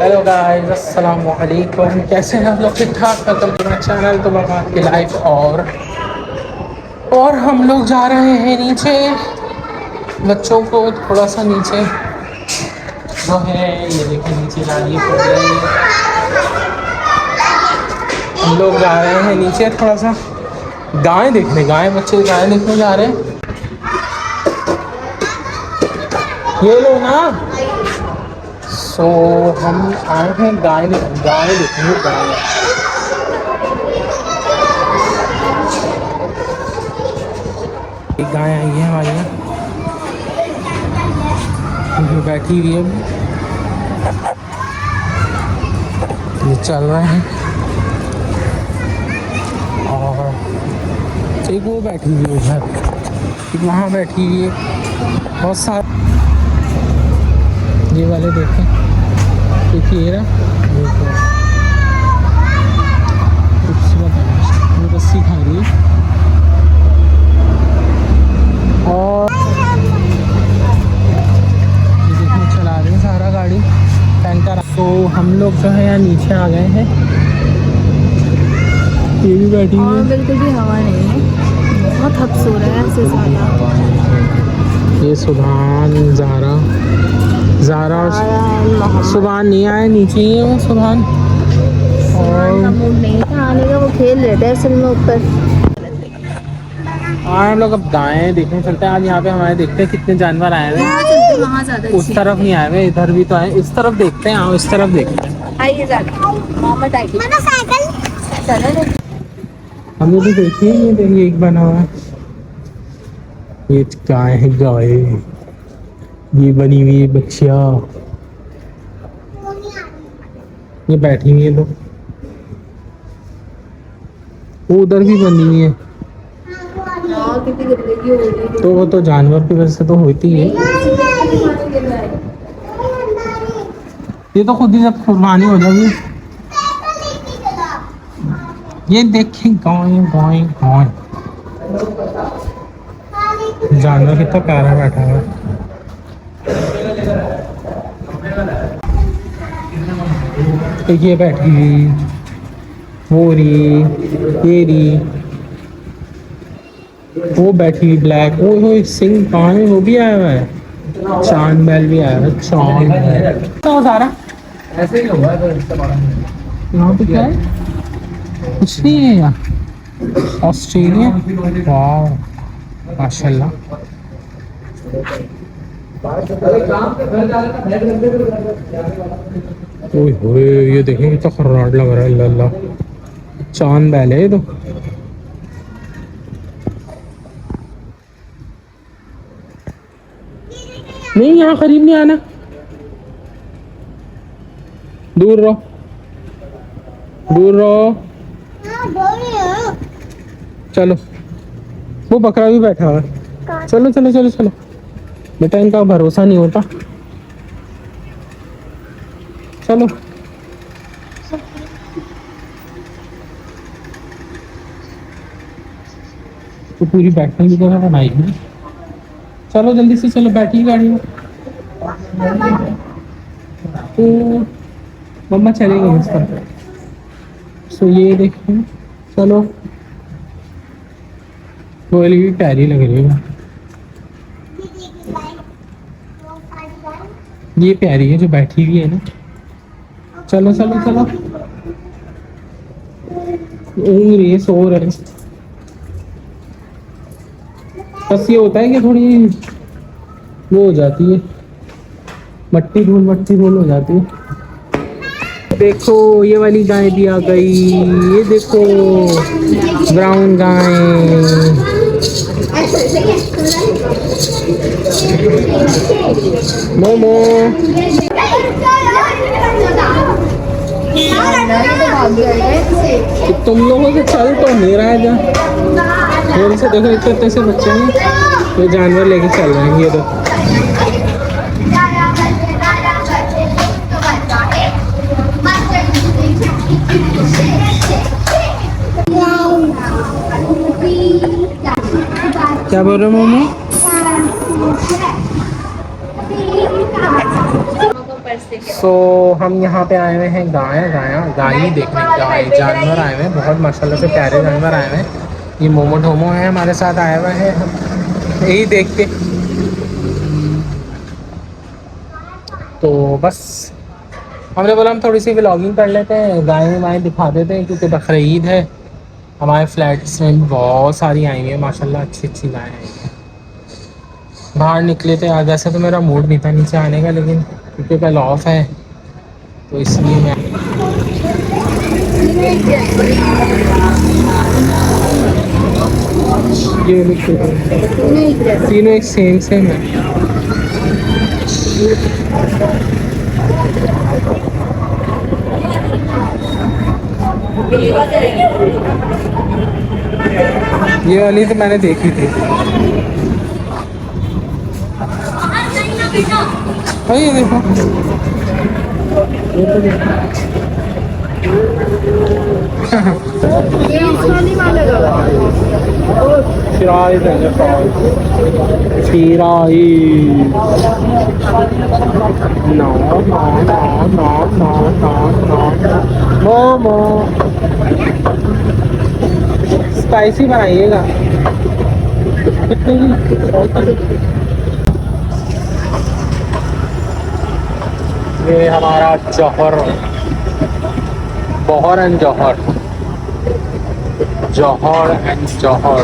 Hello guys, अस्सलाम वालेकुम। कैसे हैं आप लोग? ठीक ठाक? वेलकम टू माय चैनल तो बरबाद की लाइफ। और हम लोग जा रहे हैं नीचे, बच्चों को थोड़ा सा नीचे जो है ये देखिए नीचे लाइए हम लोग जा रहे हैं नीचे थोड़ा सा गाय देखने। बच्चे गाय देखने जा रहे हैं। ये लो ना। सो हम आए हैं गाय देखेंगे गाय। एक गाय आई है हमारे यहाँ, जो बैठी हुई है। ये चल रहे हैं और एक वो बैठी हुई है उधर, एक वहाँ बैठी हुई है। बहुत सारे ये वाले देखें, देखिए ये खूबसूरत है, वो रस्सी खा रही है। और ये देखिए चला रही है सारा गाड़ी टैंकर। तो हम लोग जो है यहाँ नीचे आ गए हैं। ये भी बैठी हुई है। बिल्कुल भी हवा नहीं है, बहुत हब्स हो रहा है ऐसे ज़्यादा। ये सुभान ज़ारा सुभान नहीं आए, नीचे ही है वो सुभान। और मूड नहीं था आने का, वो खेल रहे थे असल में ऊपर। हम लोग अब गाय देखने चलते हैं। आज यहाँ पे हमारे देखते हैं कितने जानवर आए हुए हैं। वहाँ ज़्यादा उस तरफ नहीं आए हुए, इधर भी तो आए। इस तरफ देखते हैं, इस तरफ देखते हैं। आइए हमने भी देखी है। ये देखिए एक बना हुआ है, ये गाय है। गाय ये बनी हुई है बच्चिया, ये बैठी हुई है। वो उधर भी बनी हुई है। तो वो तो जानवर की वजह से तो होती है। ये तो खुद ही जब कुर्बानी हो जाएगी। ये देखें गाय गाय गाय, जानवर कितना प्यारा बैठा है। ये बैठी हुई, वो रही, ये रही, वो बैठी हुई ब्लैक। वो सिंह कहाँ है? वो भी आया हुआ है। चांद बैल भी आया है। चांद तो सारा ऐसे ही हुआ है। यहाँ पे क्या है? कुछ नहीं है यहाँ। ऑस्ट्रेलिया, वाह माशाल्लाह। ओए ये देखें कितना खर्राट लग रहा है। अल्लाह, चांद बैल है ये तो। नहीं, यहाँ करीब नहीं आना, दूर रहो, दूर रहो। चलो, वो बकरा भी बैठा हुआ है। चलो चलो चलो चलो बेटा, इनका भरोसा नहीं होता। चलो तो पूरी बैठने की जगह बनाई है। चलो जल्दी से चलो, बैठी गाड़ी में। तो मम्मा चले गए इस पर। सो ये देखिए, चलो कोयली भी प्यारी लग रही है। ये प्यारी है जो बैठी हुई है ना। चलो चलो चलो, ऊँग रही है, सो रहे। बस ये होता है कि थोड़ी वो हो जाती है, मट्टी धूल हो जाती है। देखो ये वाली गाय भी आ गई। ये देखो ब्राउन गाय। मोमो तुम लोगों से चल तो नहीं रहा है जा। मेरे से देखो इतने इतने से बच्चे हैं, ये जानवर लेके चल रहे हैं। ये तो क्या बोल रहे हो मोमो? सो हम यहाँ पे आए हुए हैं गाय देखने, गाय जानवर आए हुए हैं, बहुत माशाल्लाह से प्यारे जानवर आए हुए हैं। ये मोमो ढोमो है हमारे साथ आए हुए हैं, हम यही देख के तो बस हमने बोला हम थोड़ी सी व्लॉगिंग कर लेते हैं, गायें वाएँ दिखा देते हैं क्योंकि बकरीद है। हमारे फ्लैट्स में भी बहुत सारी आई हैं माशाल्लाह, अच्छी अच्छी गायें आई हैं। बाहर निकले थे आज, वैसे तो मेरा मूड नहीं था नीचे आने का, लेकिन क्योंकि कल ऑफ है तो इसलिए मैं ये तीनों एक सेम सेम है। ये वाली तो मैंने देखी थी। ये देखो, ये तो देखो। शिराई देंगे, शिराई। No no no no no no no momo spicy बनाइएगा। कितने की? ये हमारा जौहर, बहर एंड जौहर, जौहर एंड जौहर।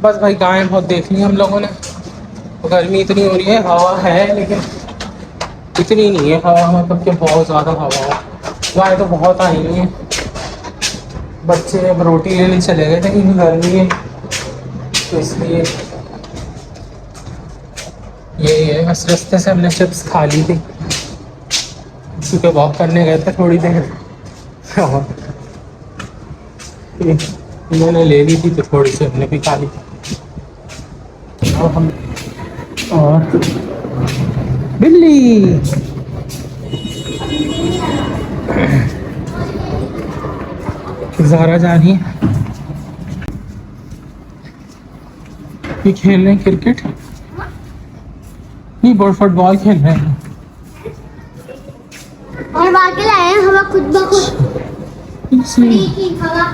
बस भाई गायें बहुत देख ली हम लोगों ने। गर्मी इतनी हो रही है, हवा है लेकिन इतनी नहीं है हवा, मतलब कि बहुत ज़्यादा हवा है। गायें तो बहुत आई हुई हैं। बच्चे अब रोटी लेने चले गए थे क्योंकि गर्मी है, तो इसलिए यही है। बस रास्ते से हमने चिप्स खा ली थी क्योंकि वॉक करने गए थे थोड़ी देर, और मैंने ले ली थी तो थोड़ी सी हमने भी खा ली। और हम और बिल्ली ज़ारा जा रही है, ये खेल रहे हैं क्रिकेट, नहीं बॉल फुटबॉल खेल रहे हैं। और बाकी लाए हैं हवा खुद ब खुद की हवा।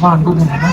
बांधो देना।